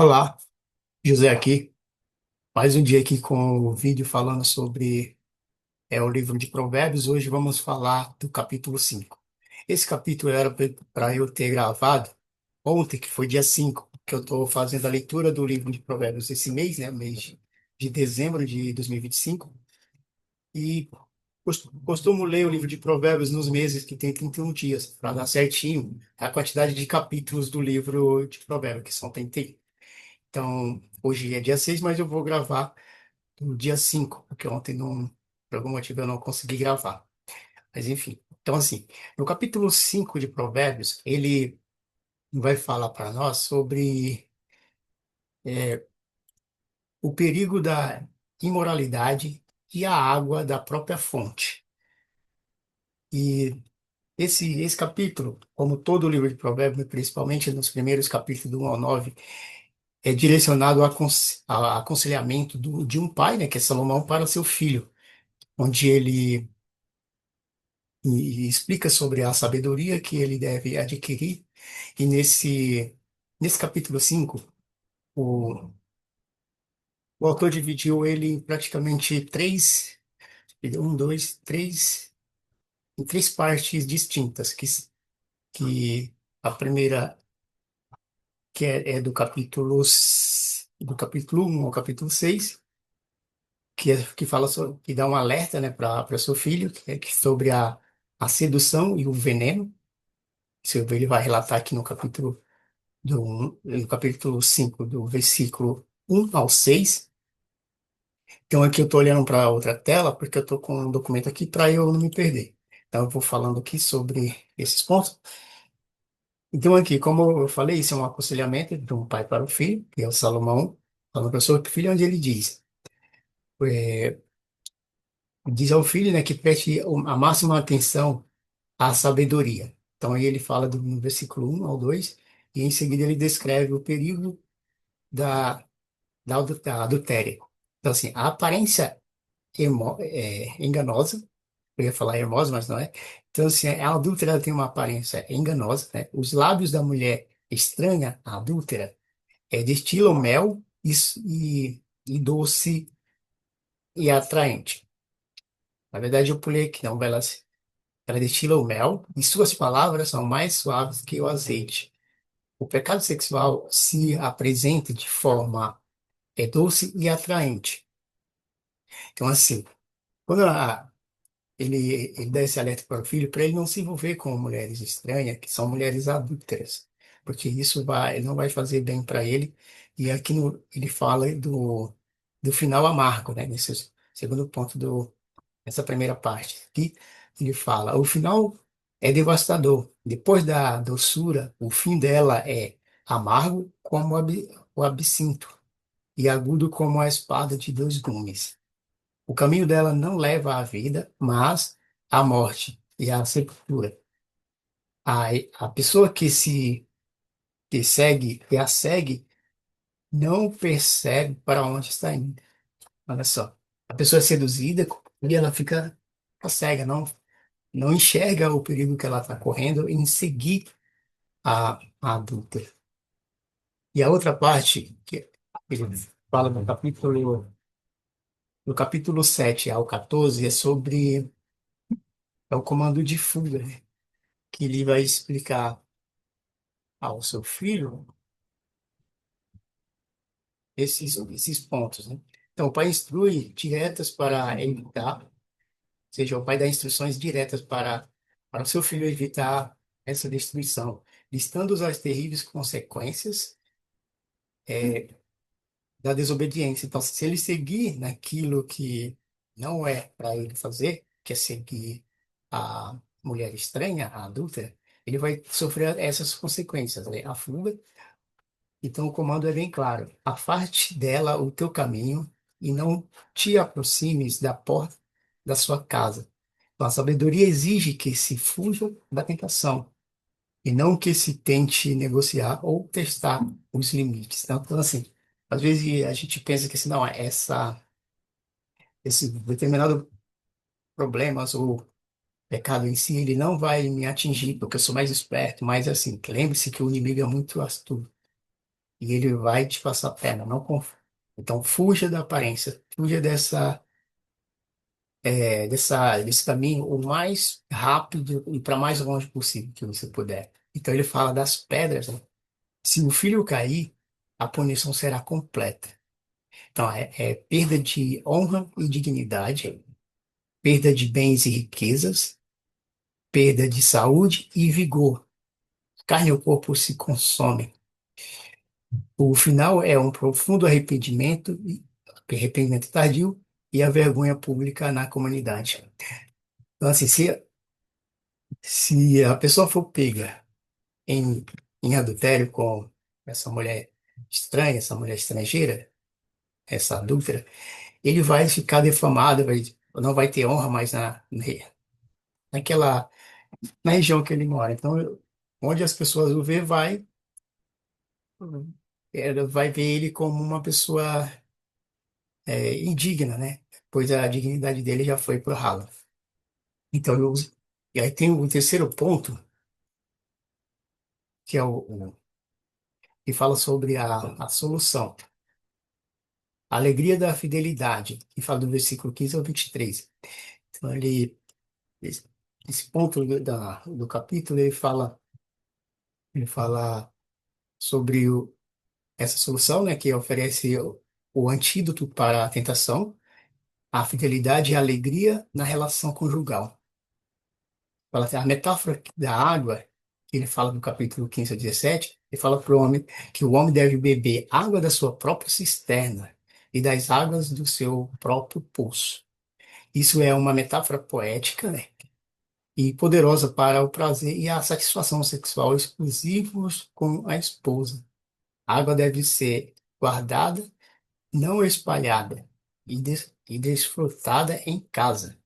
Olá, José aqui. Mais um dia aqui com o vídeo falando sobre o livro de Provérbios. Hoje vamos falar do capítulo 5. Esse capítulo era para eu ter gravado ontem, que foi dia 5, que eu estou fazendo a leitura do livro de Provérbios esse mês, né, mês de dezembro de 2025. E costumo ler o livro de Provérbios nos meses que tem 31 dias, para dar certinho a quantidade de capítulos do livro de Provérbios, que são 31. Então, hoje é dia 6, mas eu vou gravar no dia 5, porque ontem não, por algum motivo eu não consegui gravar. Mas enfim. Então, assim, no capítulo 5 de Provérbios, ele vai falar para nós sobre o perigo da imoralidade e a água da própria fonte. E esse capítulo, como todo o livro de Provérbios, principalmente nos primeiros capítulos do 1 ao 9, é direcionado ao aconselhamento de um pai, né, que é Salomão, para seu filho, onde ele e explica sobre a sabedoria que ele deve adquirir. E nesse capítulo 5 o, o autor dividiu ele em praticamente em três partes distintas, que a primeira, que é do capítulo 1 ao capítulo 6, que fala sobre, que dá um alerta, né, para seu filho, sobre a sedução e o veneno. Isso ele vai relatar aqui no capítulo 5 do versículo 1 ao 6. Então aqui eu estou olhando para outra tela, porque eu estou com um documento aqui para eu não me perder. Então eu vou falando aqui sobre esses pontos. Então aqui, como eu falei, isso é um aconselhamento de um pai para o filho, que é o Salomão, falando para o seu filho, onde ele é, diz ao filho, né, que preste a máxima atenção à sabedoria. Então aí ele fala no versículo 1 ao 2, e em seguida ele descreve o perigo da da adultério. Então, assim, a aparência é enganosa, eu ia falar hermosa, mas não é. Então, assim, a adúltera ela tem uma aparência enganosa, né? Os lábios da mulher estranha, a adúltera, destilam mel e doce e atraente. Na verdade, eu pulei aqui, não, ela destila o mel e suas palavras são mais suaves que o azeite. O pecado sexual se apresenta de forma doce e atraente. Então, assim, quando ele dá esse alerta para o filho, para ele não se envolver com mulheres estranhas, que são mulheres adúlteras, porque ele não vai fazer bem para ele. E aqui ele fala do final amargo, né? Nesse segundo ponto nessa primeira parte. Aqui ele fala: o final é devastador. Depois da doçura, o fim dela é amargo como o absinto e agudo como a espada de dois gumes. O caminho dela não leva à vida, mas à morte e à sepultura. A, a pessoa que a segue, não percebe para onde está indo. Olha só. A pessoa é seduzida e ela fica cega, não enxerga o perigo que ela está correndo em seguir a adulta. E a outra parte, que ele fala no capítulo 7 ao 14, é o comando de fuga, né? Que ele vai explicar ao seu filho esses pontos, né? Então, o pai instrui diretas para evitar, ou seja, o pai dá instruções diretas para o seu filho evitar essa destruição, listando as terríveis consequências da desobediência. Então, se ele seguir naquilo que não é para ele fazer, que é seguir a mulher estranha, a adúltera, ele vai sofrer essas consequências, né? A fuga. Então, o comando é bem claro: afaste dela o teu caminho e não te aproximes da porta da sua casa. Então, a sabedoria exige que se fuja da tentação e não que se tente negociar ou testar os limites. Então, assim, às vezes a gente pensa que assim, não, esse determinado problemas ou pecado em si, ele não vai me atingir porque eu sou mais esperto, mas assim, lembre-se que o inimigo é muito astuto. e ele vai te passar a perna, não Então, fuja da aparência, fuja desse caminho o mais rápido e para mais longe possível que você puder. Então, ele fala das pedras, né? Se o filho cair, a punição será completa. Então, é perda de honra e dignidade, perda de bens e riquezas, perda de saúde e vigor. Carne e o corpo se consomem. O final é um profundo arrependimento tardio e a vergonha pública na comunidade. Então, assim, se a pessoa for pega em, em adultério com essa mulher estranha, essa mulher estrangeira, essa adúltera, ele vai ficar defamado, não vai ter honra mais naquela, na região que ele mora. Então, onde as pessoas o vê, ela vai ver ele como uma pessoa indigna, né? Pois a dignidade dele já foi pro ralo. Então, e aí tem o terceiro ponto, que é que fala sobre a solução. A alegria da fidelidade, que fala do versículo 15 ao 23. Então, esse, esse ponto do capítulo, ele fala sobre essa solução, né, que oferece o antídoto para a tentação, a fidelidade e a alegria na relação conjugal. Fala assim, a metáfora da água, que ele fala no capítulo 15 a 17, ele fala para o homem que o homem deve beber água da sua própria cisterna e das águas do seu próprio poço. Isso é uma metáfora poética, né, e poderosa para o prazer e a satisfação sexual exclusivos com a esposa. A água deve ser guardada, não espalhada, e desfrutada em casa.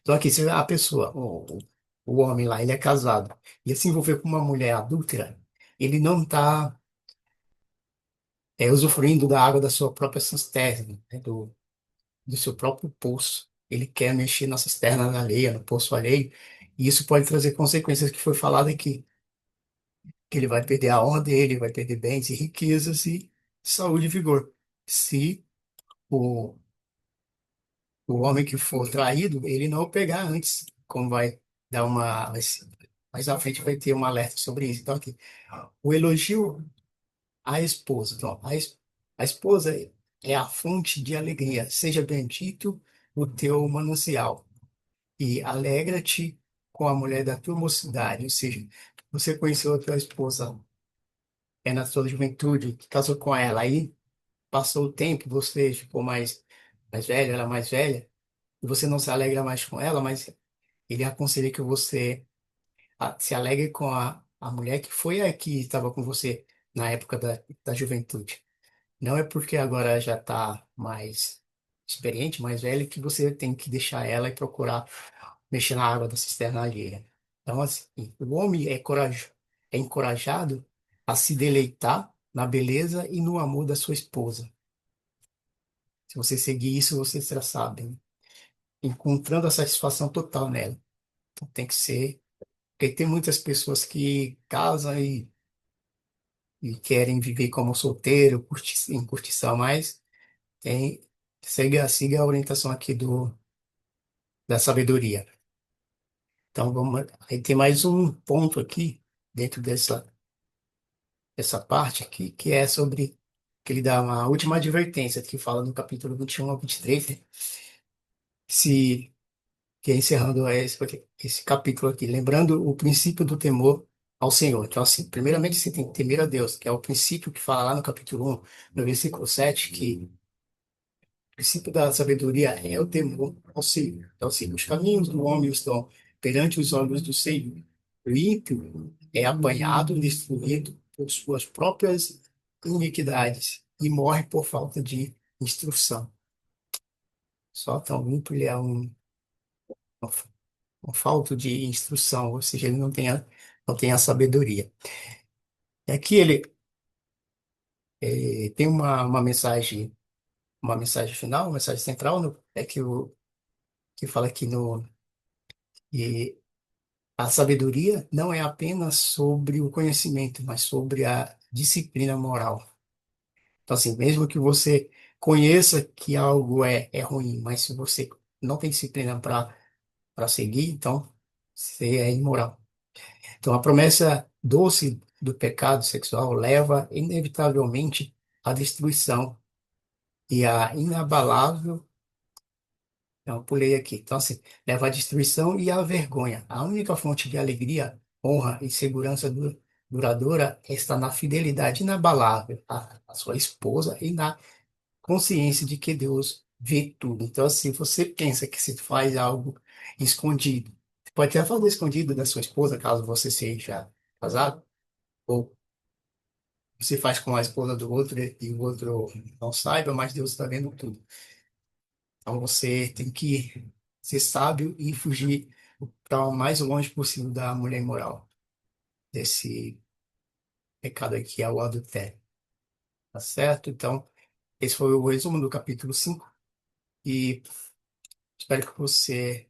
Então, aqui, se a pessoa, o homem lá, ele é casado, e se envolver com uma mulher adúltera, ele não está usufruindo da água da sua própria cisterna, né, do seu próprio poço. Ele quer mexer na cisterna alheia, no poço alheio, e isso pode trazer consequências que foi falado aqui, que ele vai perder a honra dele, vai perder bens e riquezas e saúde e vigor. Se o, o homem que for traído, ele não o pegar antes, como vai dar mais à frente vai ter um alerta sobre isso. Então, aqui, o elogio à esposa. Então, a esposa é a fonte de alegria. Seja bendito o teu manancial e alegra-te com a mulher da tua mocidade. Ou seja, você conheceu a tua esposa na sua juventude, casou com ela, aí passou o tempo, você ficou mais velho, ela mais velha, e você não se alegra mais com ela, mas ele aconselha que você se alegre com a mulher que foi a que estava com você na época da juventude. Não é porque agora já está mais experiente, mais velho, que você tem que deixar ela e procurar mexer na água da cisterna alheia. Então, assim, o homem é encorajado a se deleitar na beleza e no amor da sua esposa. Se você seguir isso, você será sábio, né? Encontrando a satisfação total nela. Então, tem que ser. Porque tem muitas pessoas que casam e querem viver como solteiro, em curtição, mas siga a orientação aqui da sabedoria. Então, aí tem mais um ponto aqui, dentro dessa parte aqui, que é sobre, que ele dá uma última advertência, que fala no capítulo 21 ao 23, né? Se, que é encerrando esse capítulo aqui, lembrando o princípio do temor ao Senhor. Então, assim, primeiramente você tem que temer a Deus, que é o princípio que fala lá no capítulo 1, no versículo 7, que o princípio da sabedoria é o temor ao Senhor. Então, assim, os caminhos do homem estão perante os olhos do Senhor. O ímpio é apanhado, destruído por suas próprias iniquidades e morre por falta de instrução. Só tão ímpio ele é um, um falto de instrução, ou seja, ele não tem a sabedoria. E aqui ele tem uma mensagem final, uma mensagem central, que fala aqui que a sabedoria não é apenas sobre o conhecimento, mas sobre a disciplina moral. Então, assim, mesmo que você conheça que algo é ruim, mas se você não tem disciplina para seguir, então você é imoral. Então, a promessa doce do pecado sexual leva inevitavelmente à destruição e à inabalável. Então, pulei aqui. Então, assim, leva à destruição e à vergonha. A única fonte de alegria, honra e segurança duradoura está na fidelidade inabalável à sua esposa e na consciência de que Deus vê tudo. Então, assim, você pensa que se faz algo escondido, você pode até fazer escondido da sua esposa, caso você seja casado, ou você faz com a esposa do outro e o outro não saiba, mas Deus está vendo tudo. Então, você tem que ser sábio e fugir para o mais longe possível da mulher imoral, desse pecado aqui, é o adultério. Tá certo? Então, esse foi o resumo do capítulo 5 e espero que você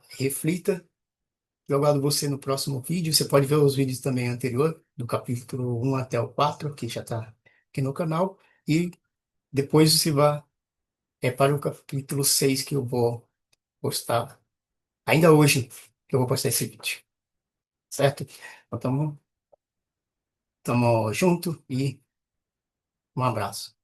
reflita. Eu aguardo você no próximo vídeo. Você pode ver os vídeos também anterior, do capítulo 1 até o 4 que já está aqui no canal. E depois você vai para o capítulo 6 que eu vou postar, ainda hoje, que eu vou postar esse vídeo. Certo? Então, tamo junto e um abraço.